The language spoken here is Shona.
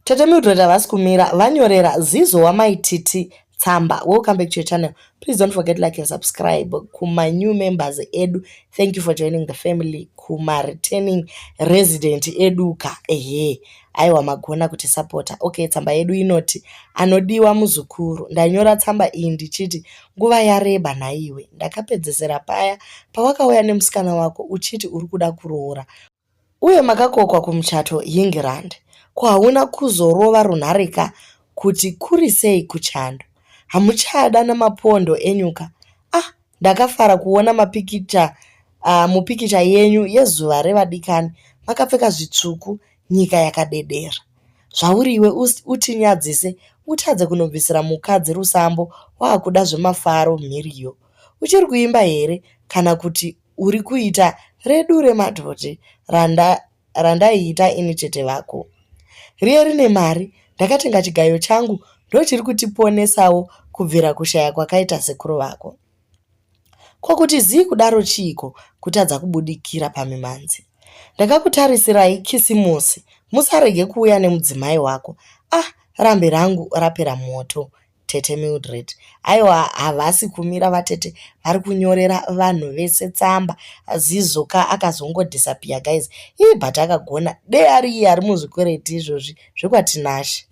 Tete Mildred havasi kumira, vanyorera Zizoe waMaitt Tsamba. Welcome back to your channel. Please don't forget to like and subscribe. Kuma new members edu, thank you for joining the family. Kuma returning resident eduka, aiwa magona kuti supporta. Okay, tsamba yedu inoti anodiwa muzukuru. Ndanyora tsamba iyi ndichiti nguva yareba naiwe. Ndakapedzesera paya pawakauya nemusikana wako uchiti uri kuda kuroora. Uye makakokwa kumuchato England. Ko hauna kuzorova runharika kuti kuri sei kuchando. Hamuchada namapondo enyuka. Ndakafara kuona mupikicha yenyu yezuva revadikani. Makapfeka zvitsvuku, nyika yakadedera. Zvauriwe utinyadzise, utadze kunobvisira mukadzi rusambo waakuda zvemafaro mhiriyo. Uchiri kuimba here kana kuti uri kuita redu remadhoti randaiita ini chete vako. Riye rine mari, ndakatenga chigayo changu ndochiri kutiponesawo kubvira kushaya kwakaita sekuru vako. Kwakuti zii kudaro chiiko kutadza kubudikira pamimanzi. Ndakakutarisirayi kisimusi, musarege kuuya nemudzimai wako. Rambe rangu rapera moto. Tete Mildred. Aiwa havasi kumira vatete vari kunyorera vanhu vese tsamba. Zizoka akazongodisappear guys. But akagona. Dei ari iye ari muzvikwereti izvozvi zvekwatinashe.